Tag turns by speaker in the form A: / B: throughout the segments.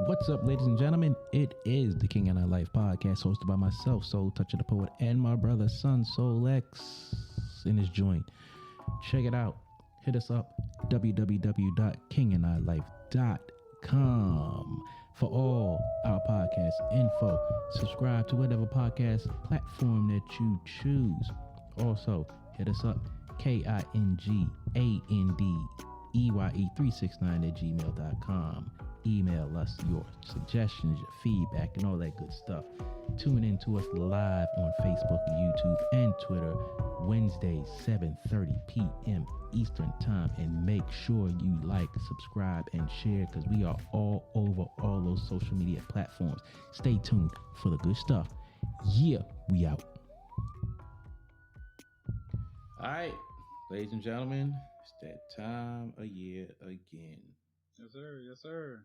A: What's up, ladies and gentlemen? It is the King and I Life podcast, hosted by myself, Soul Toucher the Poet, and my brother, Son Soul X, in his joint. Check it out. Hit us up, www.kingandilife.com, for all our podcast info. Subscribe to whatever podcast platform that you choose. Also, hit us up, KINGANDEYE369@gmail.com. Email us your suggestions, your feedback, and all that good stuff. Tune in to us live on Facebook, YouTube, and Twitter, Wednesdays, 7:30 p.m. Eastern Time. And make sure you like, subscribe, and share, because we are all over all those social media platforms. Stay tuned for the good stuff. Yeah, we out. All right, ladies and gentlemen, it's that time of year again.
B: Yes, sir. Yes, sir.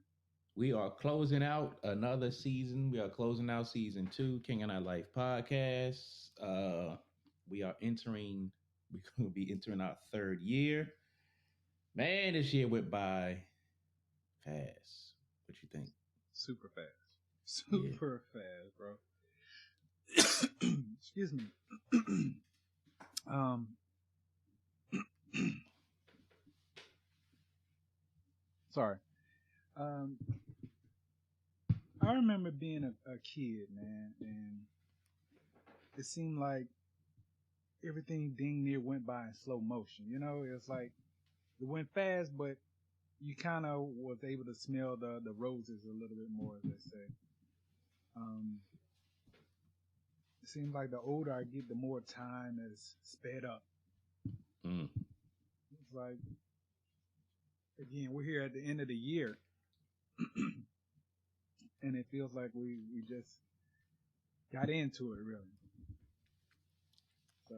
A: We are closing out another season. We are closing out season 2, King and I Life podcast. We're going to be entering our 3rd year. Man, this year went by fast. What you think?
B: Super fast. Super fast, bro. Excuse me. Sorry. I remember being a kid, man, and it seemed like everything dang near went by in slow motion. You know, it's like it went fast, but you kind of was able to smell the roses a little bit more, as they say. It seems like the older I get, the more time is sped up. It's like, again, we're here at the end of the year, and it feels like we just got into it, really. So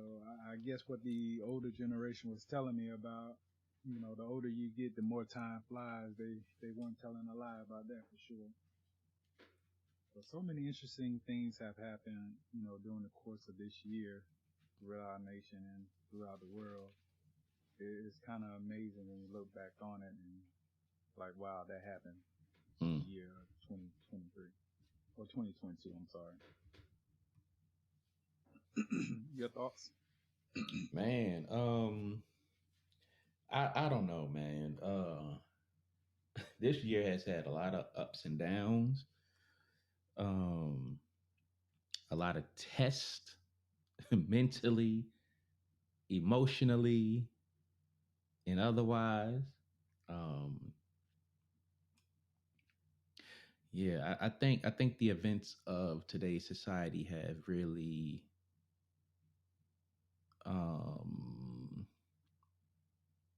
B: I guess what the older generation was telling me about, you know, the older you get, the more time flies. They weren't telling a lie about that, for sure. So many interesting things have happened, you know, during the course of this year throughout our nation and throughout the world. It's kind of amazing when you look back on it and like, wow, that happened in the year of 2023 or 2022. I'm sorry. Your thoughts?
A: Man, I don't know, man. This year has had a lot of ups and downs. A lot of tests mentally, emotionally, and otherwise. I think the events of today's society have really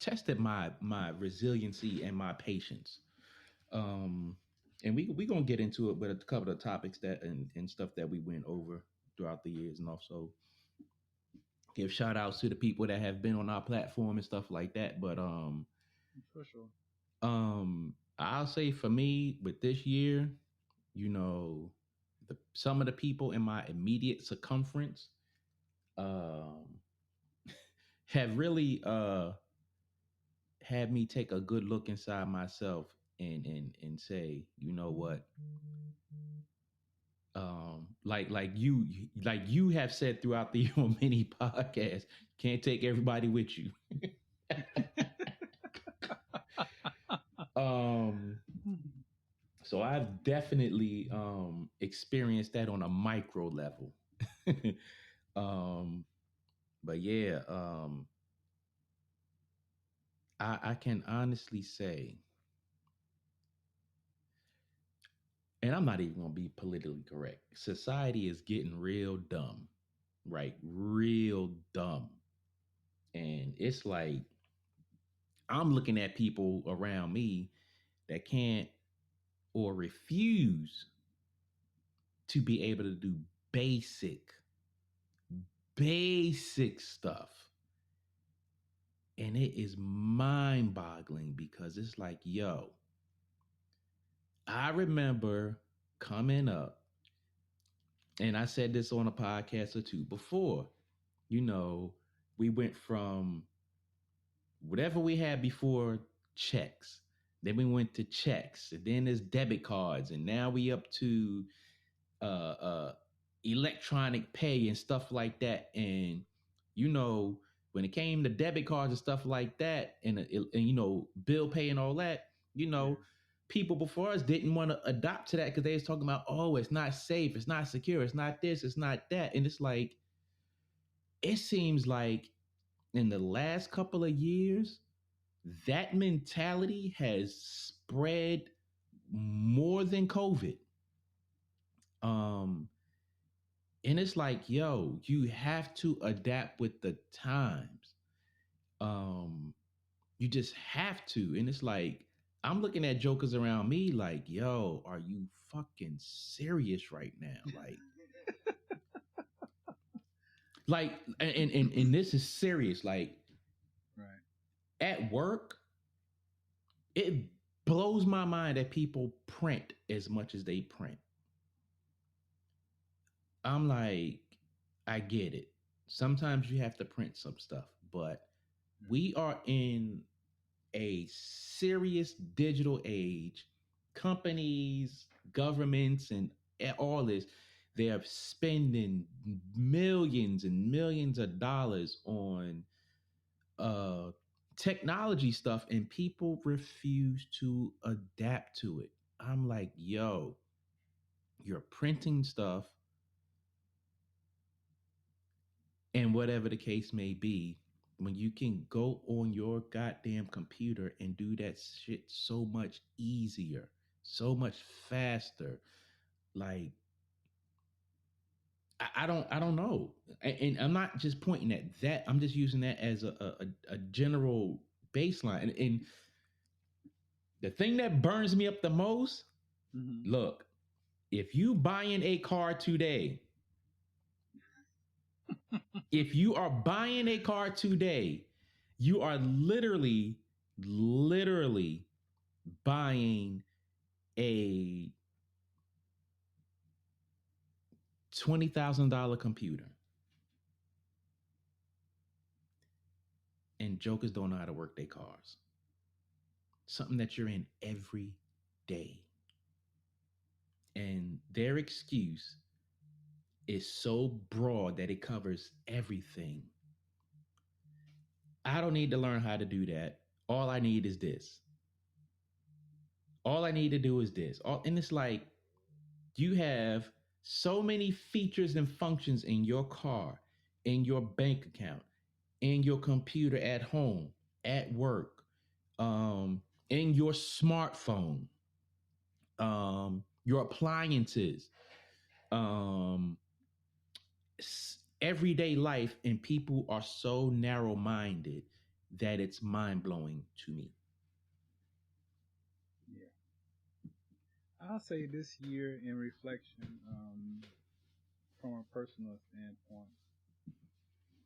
A: tested my resiliency and my patience. And we gonna get into it with a couple of topics that and stuff that we went over throughout the years, and also give shout outs to the people that have been on our platform and stuff like that. But
B: for sure.
A: I'll say for me with this year, you know, some of the people in my immediate circumference have really had me take a good look inside myself and say, you know what, like you have said throughout the many podcasts, can't take everybody with you. So I've definitely experienced that on a micro level. But yeah, I can honestly say, and I'm not even gonna be politically correct, society is getting real dumb, right? Real dumb. And it's like I'm looking at people around me that can't or refuse to be able to do basic stuff. And it is mind-boggling, because it's like, yo, I remember coming up, and I said this on a podcast or two before, you know, we went from whatever we had before checks. Then we went to checks, and then there's debit cards, and now we up to uh, uh, electronic pay and stuff like that. And you know, when it came to debit cards and stuff like that, and you know, bill pay and all that, you
B: Yeah.
A: know, people before us didn't want to adopt to that because they was talking about, oh, it's not safe, it's not secure, it's not this, it's not that, and it's like, it seems like in the last couple of years, that mentality has spread more than COVID. Um, and it's like, yo, you have to adapt with the times. Um, you just have to. And it's like, I'm looking at jokers around me like, yo, are you fucking serious right now? And this is serious. Like
B: Right.
A: at work, it blows my mind that people print as much as they print. I'm like, I get it. Sometimes you have to print some stuff, but we are in a serious digital age. Companies, governments, and all this, they're spending millions and millions of dollars on uh technology stuff, and people refuse to adapt to it. I'm like, yo, you're printing stuff, and whatever the case may be, when you can go on your goddamn computer and do that shit so much easier, so much faster, like I don't know. And I'm not just pointing at that. I'm just using that as a general baseline. And the thing that burns me up the most,
B: Mm-hmm.
A: look, if you buying a car today, if you are buying a car today, you are literally buying a $20,000 computer. And jokers don't know how to work their cars. Something that you're in every day. And their excuse is so broad that it covers everything. I don't need to learn how to do that. All I need is this. All I need to do is this. And it's like, you have so many features and functions in your car, in your bank account, in your computer at home, at work, in your smartphone, your appliances, um, everyday life, and people are so narrow minded that it's mind blowing to me.
B: Yeah. I'll say this year in reflection, from a personal standpoint,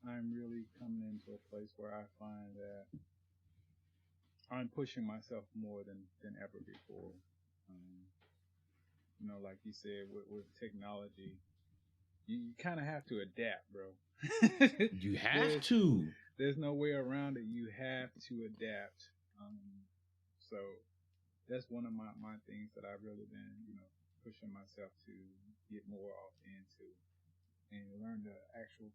B: I'm really coming into a place where I find that I'm pushing myself more than ever before. Um, like you said, with technology, you kind of have to adapt, bro.
A: You have
B: there's
A: to.
B: there's no way around it. You have to adapt. So that's one of my things that I've really been, pushing myself to get more off into and learn the actual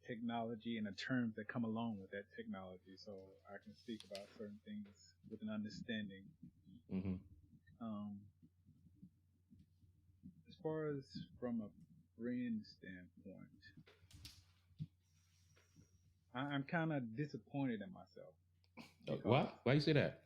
B: technology and the terms that come along with that technology, so I can speak about certain things with an understanding.
A: Mm-hmm.
B: Um, as far as from a friend standpoint, I'm kind of disappointed in myself because
A: What? Why you say that?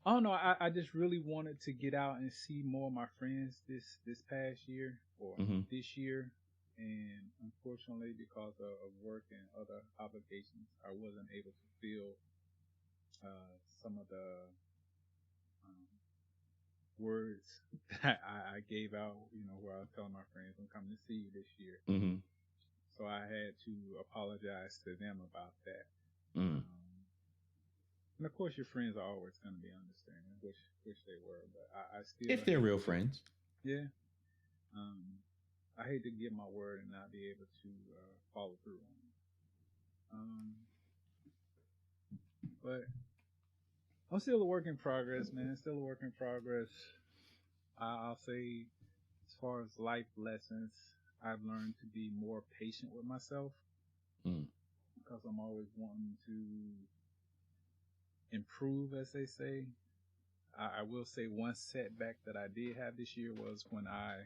B: I don't know. I just really wanted to get out and see more of my friends this past year or
A: Mm-hmm.
B: this year, and unfortunately, because of work and other obligations, I wasn't able to feel some of the um, words that I gave out. Where I was telling my friends, "I'm coming to see you this year."
A: Mm-hmm.
B: So I had to apologize to them about that.
A: Mm.
B: And of course, your friends are always going to be understanding, which they were, but I still
A: If they're
B: hate
A: real
B: to,
A: friends.
B: yeah. I hate to give my word and not be able to follow through on it. But I'm still a work in progress, man. Still a work in progress. I'll say, as far as life lessons, I've learned to be more patient with myself
A: Mm.
B: because I'm always wanting to improve, as they say. I will say one setback that I did have this year was when I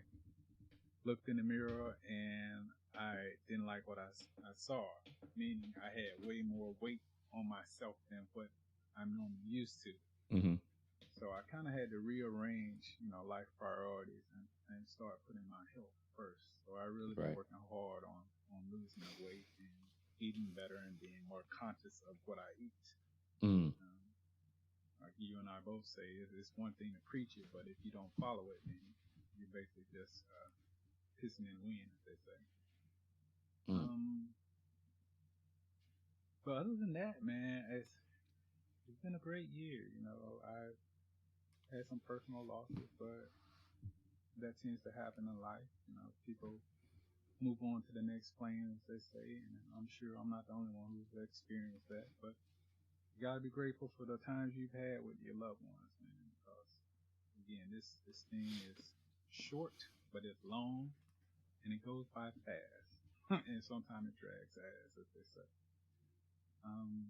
B: looked in the mirror and I didn't like what I saw, meaning I had way more weight on myself than what I'm normally used to.
A: Mm-hmm.
B: So I kind of had to rearrange, life priorities and start putting my health first. So I really been
A: Right.
B: working hard on losing the weight and eating better and being more conscious of what I eat.
A: Mm.
B: Like you and I both say, it's one thing to preach it, but if you don't follow it, then you're basically just pissing in the wind, as they say.
A: Mm.
B: But other than that, man, it's been a great year. I've had some personal losses, but that tends to happen in life. People move on to the next plane, as they say, and I'm sure I'm not the only one who's experienced that. But you gotta be grateful for the times you've had with your loved ones, man. Because again, this thing is short, but it's long, and it goes by fast, and sometimes it drags ass, as they say. Um,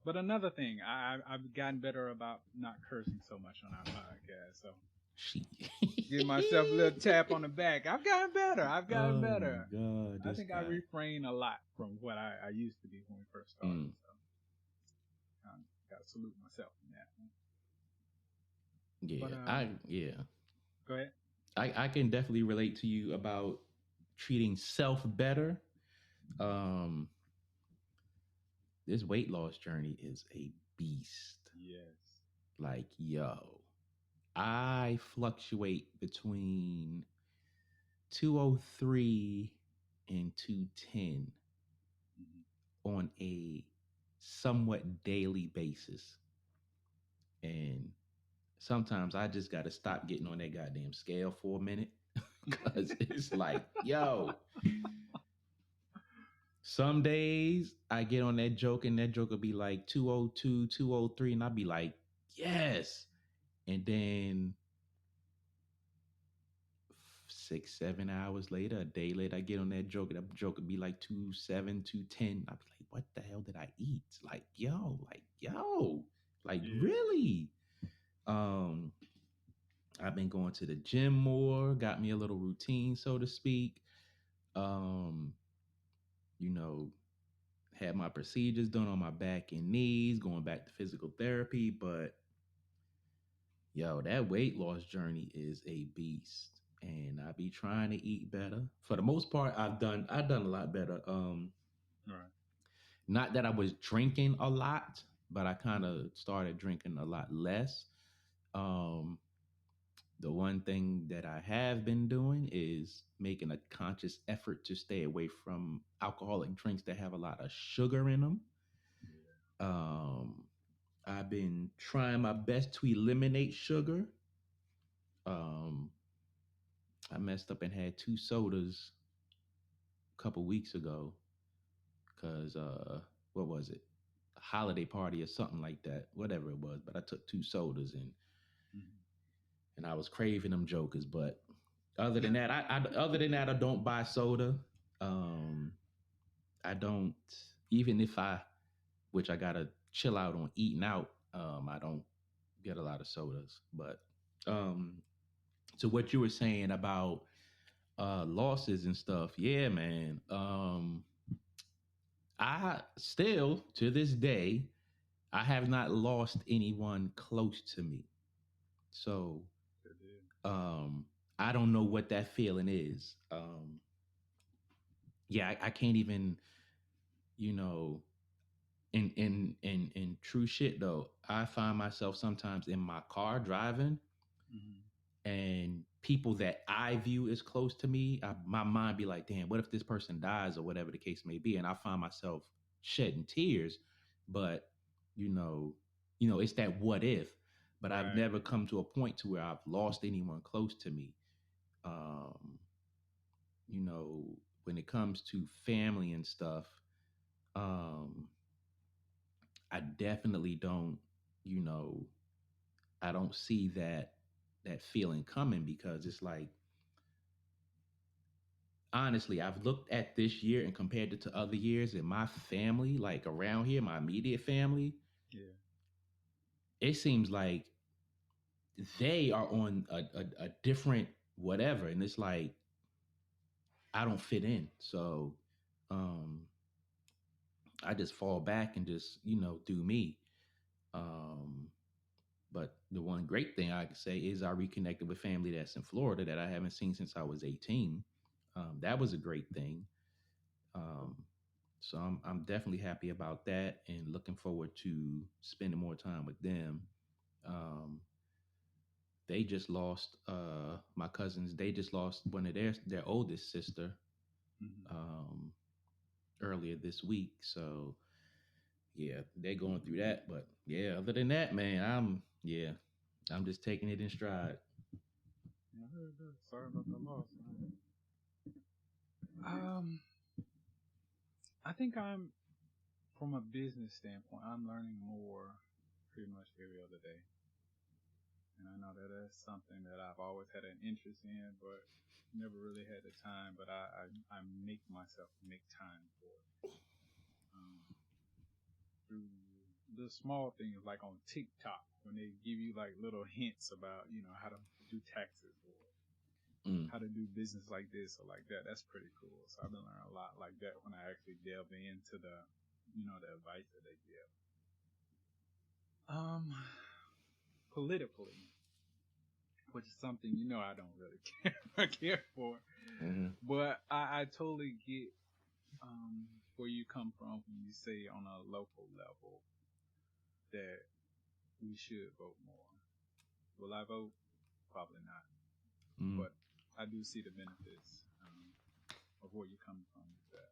B: But another thing, I've gotten better about not cursing so much on our podcast. So
A: She.
B: give myself a little tap on the back. I've gotten better. I've gotten
A: Oh
B: better.
A: my God,
B: I
A: this
B: think I
A: guy.
B: refrain a lot from what I used to be when we first started.
A: Mm.
B: So I got to salute myself in that one. But
A: Yeah.
B: go ahead.
A: I can definitely relate to you about treating self better. Um, this weight loss journey is a beast.
B: Yes.
A: Like, yo, I fluctuate between 203 and 210 on a somewhat daily basis. And sometimes I just got to stop getting on that goddamn scale for a minute because it's like, yo, some days I get on that joke and that joke will be like 202, 203, and I'll be like, yes. And then 6, 7 hours later, a day later, I get on that joke and that joke would be like 27, 210. I'd be like, what the hell did I eat? Like
B: Yeah.
A: really? Um, I've been going to the gym more, got me a little routine, so to speak. Um, you know, had my procedures done on my back and knees, going back to physical therapy. But yo, that weight loss journey is a beast. And I be trying to eat better. For the most part, I've done a lot better.
B: Right.
A: Not that I was drinking a lot, but I kind of started drinking a lot less. Um, the one thing that I have been doing is making a conscious effort to stay away from alcoholic drinks that have a lot of sugar in them. Um, I've been trying my best to eliminate sugar. Um, I messed up and had 2 sodas a couple weeks ago because what was it? A holiday party or something like that, whatever it was. But I took 2 sodas and I was craving them jokers. But other than that, I don't buy soda. Um, I don't even if I, which I gotta chill out on eating out. I don't get a lot of sodas. But um, to what you were saying about losses and stuff, yeah, man. I still to this day I have not lost anyone close to me. So um I don't know what that feeling is. Yeah, I can't even, you know, in true shit though, I find myself sometimes in my car driving and people that I view as close to me, my mind be like, damn, what if this person dies or whatever the case may be? And I find myself shedding tears, but you know, it's that what if. But I've
B: Right.
A: never come to a point to where I've lost anyone close to me. Um, you know, when it comes to family and stuff, um, I definitely don't, you know, I don't see that feeling coming because it's like honestly, I've looked at this year and compared it to other years in my family, like around here, my immediate family,
B: Yeah.
A: it seems like they are on a different whatever. And it's like, I don't fit in. So um, I just fall back and just, do me. Um, but the one great thing I could say is I reconnected with family that's in Florida that I haven't seen since I was 18. That was a great thing. Um, so I'm definitely happy about that and looking forward to spending more time with them. Um, they just lost my cousins. They just lost one of their oldest sister
B: Mm-hmm.
A: um, earlier this week. So yeah, they're going through that. But yeah, other than that, man, I'm just taking it in stride.
B: Yeah, I heard that. Sorry about the loss. Um, I think I'm from a business standpoint. I'm learning more pretty much every other day, and I know that that's something that I've always had an interest in, but never really had the time. But I make myself make time for it. Um, through the small things like on TikTok when they give you like little hints about how to do taxes or
A: Mm,
B: how to do business like this or like that. That's pretty cool. So I've been learning a lot like that when I actually delve into the advice that they give. Um, politically, which is something I don't really care for,
A: mm-hmm,
B: but I totally get where you come from when you say on a local level that we should vote more. Will I vote? Probably not,
A: mm,
B: but I do see the benefits of where you're coming from with that.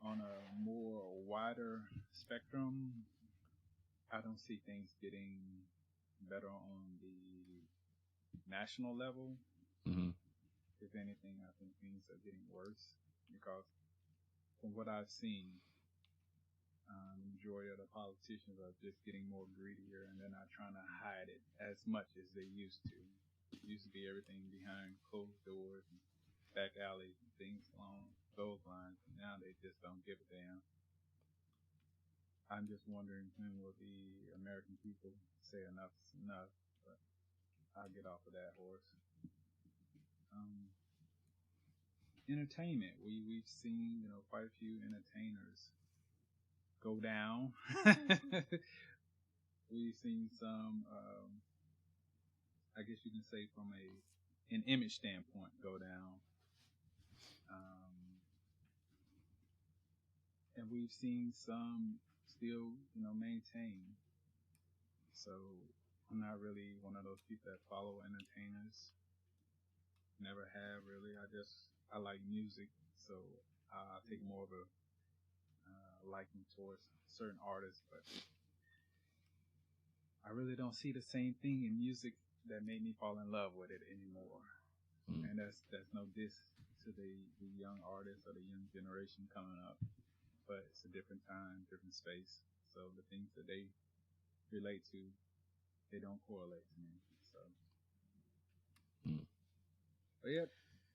B: On a more wider spectrum, I don't see things getting better on the national level.
A: mm-hmm,
B: If anything, I think things are getting worse because from what I've seen, the majority of the politicians are just getting more greedier and they're not trying to hide it as much as they used to. It used to be everything behind closed doors and back alleys and things along those lines. And now they just don't give a damn. I'm just wondering when will the American people say enough is enough, but I'll get off of that horse. Um, Entertainment. We've seen quite a few entertainers go down. We've seen some, I guess you can say from an image standpoint, go down. Um, and we've seen some still, maintain. So I'm not really one of those people that follow entertainers. Never have really. I like music, so I take more of a liking towards certain artists, but I really don't see the same thing in music that made me fall in love with it anymore.
A: mm,
B: And that's no diss to the young artists or the young generation coming up, but it's a different time, different space. So the things that they relate to, they don't correlate to me. So,
A: mm.
B: but yeah,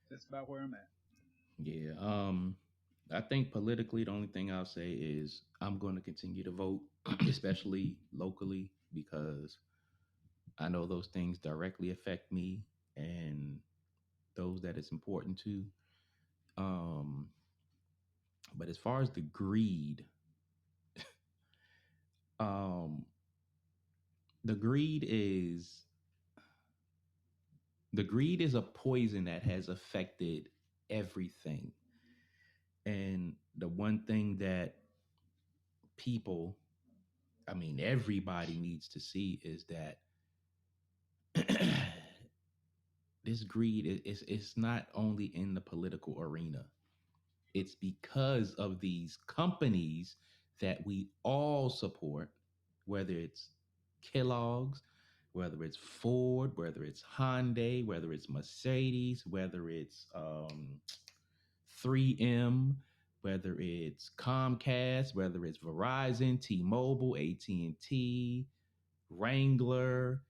B: that's about where I'm at.
A: Yeah. I think politically, the only thing I'll say is I'm going to continue to vote, especially locally, because I know those things directly affect me and those that it's important to. Um, but as far as um, the greed is the greed is a poison that has affected everything. And the one thing that people, I mean, everybody needs to see is that this greed is it's not only in the political arena. It's because of these companies that we all support, whether it's Kellogg's, whether it's Ford, whether it's Hyundai, whether it's Mercedes, whether it's 3M. whether it's Comcast, whether it's Verizon, T-Mobile, AT&T, Wrangler,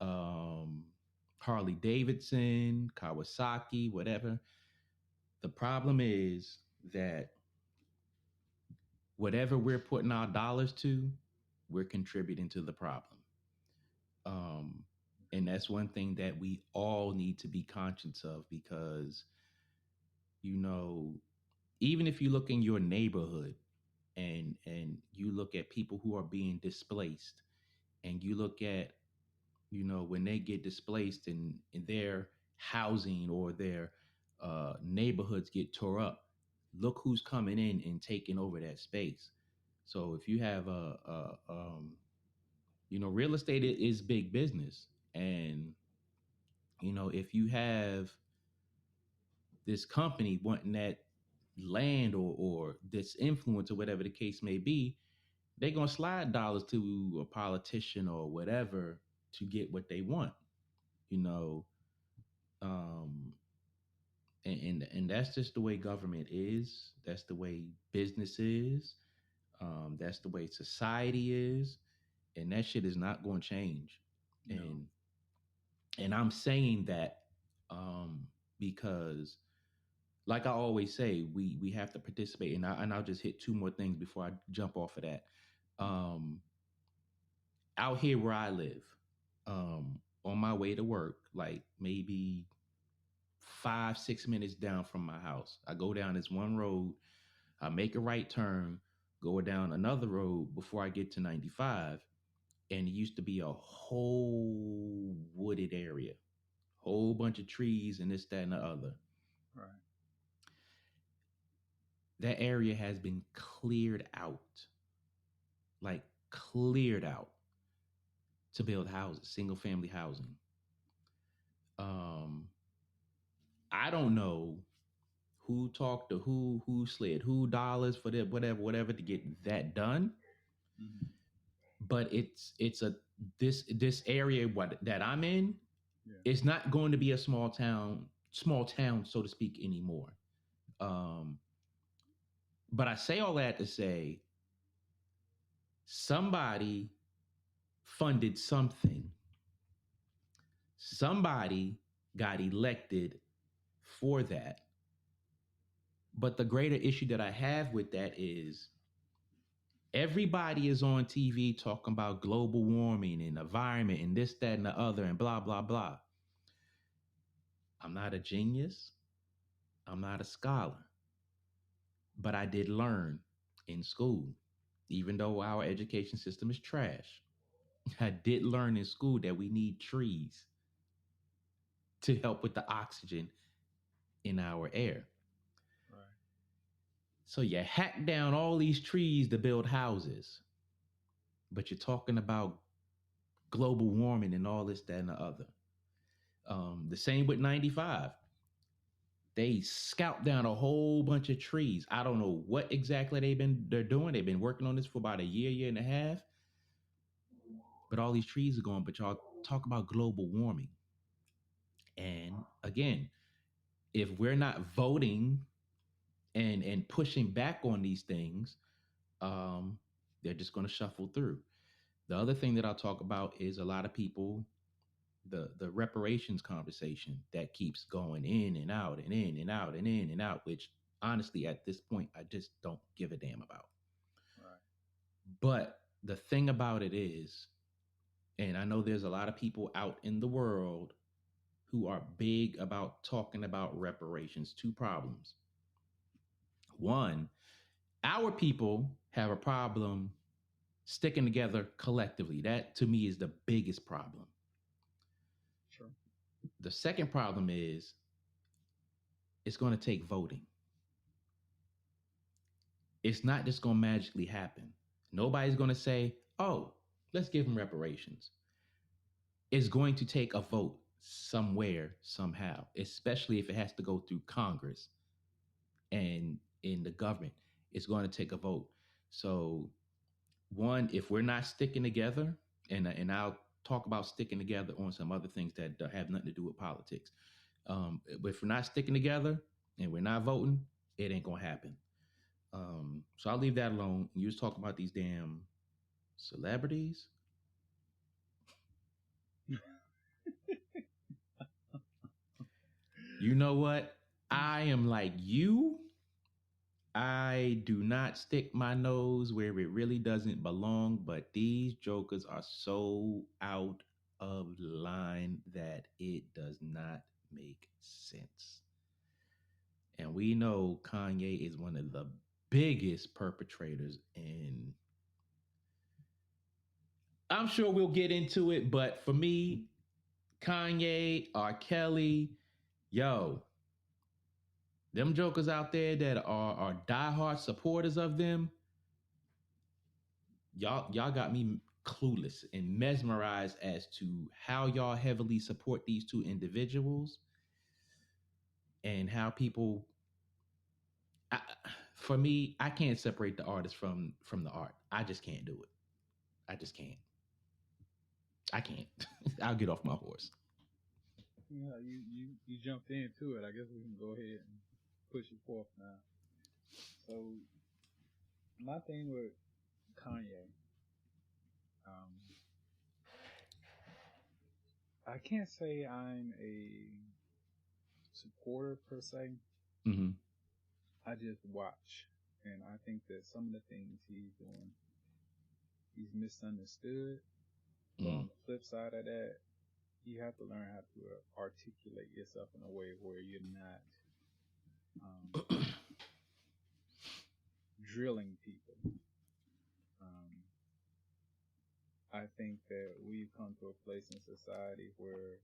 A: um, Harley Davidson, Kawasaki, whatever. The problem is that whatever we're putting our dollars to, we're contributing to the problem. Um, and that's one thing that we all need to be conscious of because, you know, even if you look in your neighborhood and you look at people who are being displaced and you look at, you know, when they get displaced and their housing or their neighborhoods get tore up, look who's coming in and taking over that space. So if you have you know, real estate is big business, and you know, if you have this company wanting that land or this influence or whatever the case may be, they're gonna slide dollars to a politician or whatever to get what they want. You know, um, and that's just the way government is. That's the way business is. That's the way society is, and that shit is not going to change.
B: No.
A: And I'm saying that um, because, like I always say, we have to participate. And I'll just hit two more things before I jump off of that. Um, Out here where I live, on my way to work, like maybe 5, 6 minutes down from my house, I go down this one road. I make a right turn, go down another road before I get to 95. And it used to be a whole wooded area, whole bunch of trees and this, that, and the other.
B: Right.
A: That area has been cleared out, like cleared out to build houses, single family housing. Um, I don't know who talked to who slid who dollars for that, whatever to get that done.
B: Mm-hmm.
A: But it's a this area that I'm in.
B: Yeah.
A: It's not going to be a small town, so to speak, anymore. Um, but I say all that to say somebody funded something. Somebody got elected for that. But the greater issue that I have with that is everybody is on TV talking about global warming and environment and this, that, and the other, and blah, blah, blah. I'm not a genius. I'm not a scholar. But I did learn in school, even though our education system is trash. I did learn in school that we need trees to help with the oxygen in our air.
B: Right.
A: So you hack down all these trees to build houses, but you're talking about global warming and all this, that, and the other. The same with 95. They scalped down a whole bunch of trees. I don't know what exactly they're doing. They've been working on this for about a year and a half. But all these trees are gone. But y'all talk about global warming. And again, if we're not voting and pushing back on these things, they're just going to shuffle through. The other thing that I'll talk about is a lot of people, the reparations conversation that keeps going in and out and in and out and in and out, which honestly at this point I just don't give a damn about.
B: Right.
A: But the thing about it is, and I know there's a lot of people out in the world who are big about talking about reparations. Two problems. One, our people have a problem sticking together collectively. That to me is the biggest problem.
B: Sure.
A: The second problem is it's going to take voting. It's not just going to magically happen. Nobody's going to say, oh, let's give them reparations. It's going to take a vote somewhere, somehow, especially if it has to go through Congress and in the government. It's going to take a vote. So, one, if we're not sticking together, and I'll talk about sticking together on some other things that have nothing to do with politics. If we're not sticking together and we're not voting, it ain't going to happen. So I'll leave that alone. You was talking about these damn celebrities. You know what? I am like you. I do not stick my nose where it really doesn't belong, but these jokers are so out of line that it does not make sense. And we know Kanye is one of the biggest perpetrators, and I'm sure we'll get into it, but for me, Kanye, R. Kelly, yo, them jokers out there that are diehard supporters of them, y'all got me clueless and mesmerized as to how y'all heavily support these two individuals and how people. I, for me, I can't separate the artist from the art. I just can't do it. I just can't. I can't. I'll get off my horse.
B: Yeah, you jumped into it. I guess we can go ahead and push it forth now. So my thing with Kanye, um, I can't say I'm a supporter per se.
A: Mm-hmm.
B: I just watch, and I think that some of the things he's doing, he's misunderstood. But
A: Mm.
B: on the flip side of that, you have to learn how to articulate yourself in a way where you're not drilling people. Um, I think that we've come to a place in society where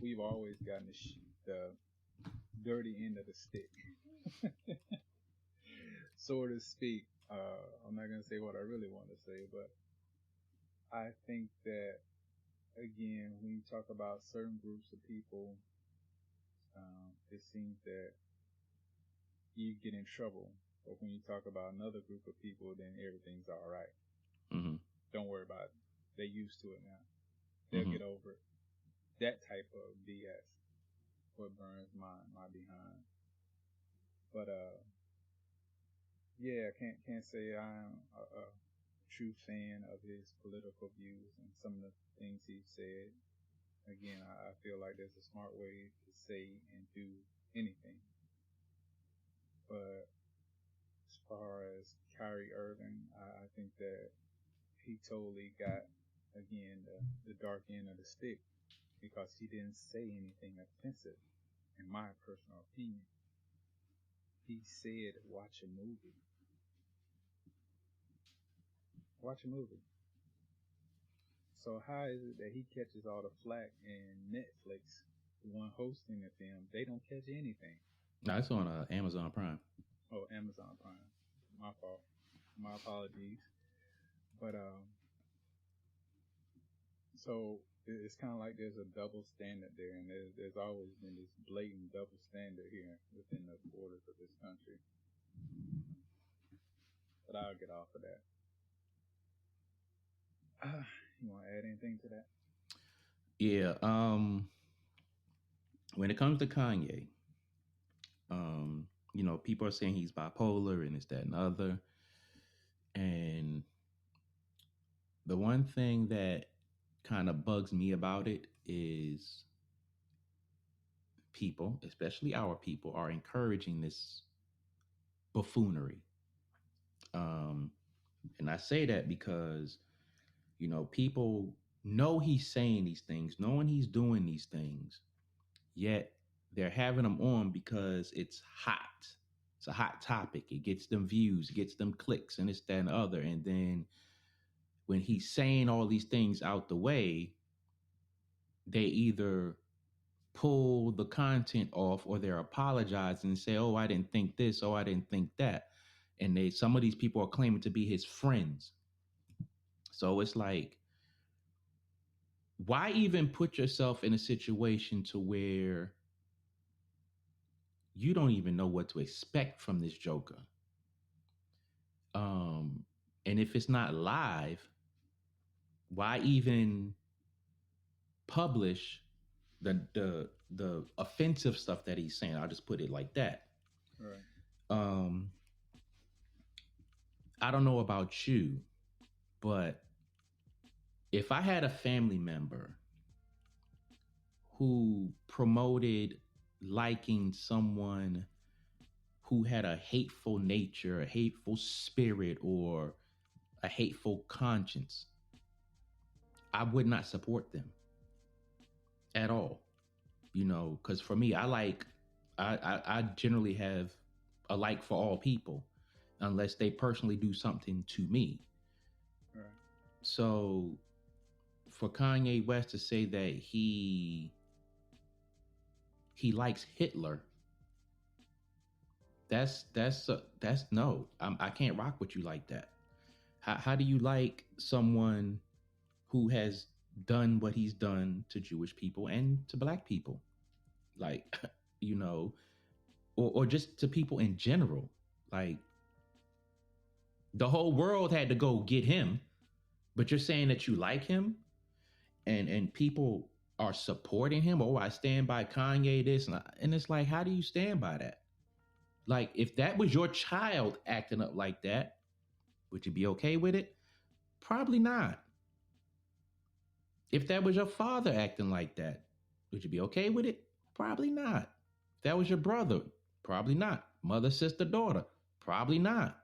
B: we've always gotten the dirty end of the stick, so to speak. I'm not going to say what I really want to say, but I think that, again, when you talk about certain groups of people, it seems that you get in trouble. But when you talk about another group of people, then everything's all right.
A: Mm-hmm.
B: Don't worry about it. They're used to it now. They'll
A: Mm-hmm.
B: get over it. That type of BS, what burns my behind. But yeah, can't say I'm a true fan of his political views and some of the things he said. Again, I feel like there's a smart way to say and do anything. But as far as Kyrie Irving, I think that he totally got, again, the dark end of the stick because he didn't say anything offensive, in my personal opinion. He said, watch a movie. Watch a movie. So how is it that he catches all the flack and Netflix, the one hosting the film, they don't catch anything?
A: No, it's on Amazon Prime.
B: Oh, Amazon Prime. My fault. My apologies. But so it's kind of like there's a double standard there, and there's always been this blatant double standard here within the borders of this country. But I'll get off of that. You want to add anything to that?
A: Yeah. When it comes to Kanye, people are saying he's bipolar and it's that and the other. And the one thing that kind of bugs me about it is people, especially our people, are encouraging this buffoonery. Um, and I say that because, people know he's saying these things, knowing he's doing these things, yet they're having him on because it's hot. It's a hot topic. It gets them views, it gets them clicks, and it's that and the other. And then when he's saying all these things out the way, they either pull the content off or they're apologizing and say, "Oh, I didn't think this. Oh, I didn't think that." And some of these people are claiming to be his friends. So it's like, why even put yourself in a situation to where you don't even know what to expect from this joker? Um, and if it's not live, why even publish the offensive stuff that he's saying? I'll just put it like that.
B: Right.
A: Um, I don't know about you, but if I had a family member who promoted liking someone who had a hateful nature, a hateful spirit, or a hateful conscience, I would not support them at all. You know, because for me, I generally have a like for all people, unless they personally do something to me.
B: Right.
A: So for Kanye West to say that he likes Hitler, that's no. I can't rock with you like that. How do you like someone who has done what he's done to Jewish people and to black people? Like, you know, or just to people in general. Like, the whole world had to go get him, but you're saying that you like him, and people are supporting him. Oh, I stand by Kanye this, and it's like, how do you stand by that? Like, if that was your child acting up like that, would you be okay with it? Probably not. If that was your father acting like that, would you be okay with it? Probably not. If that was your brother, probably not. Mother, sister, daughter, probably not.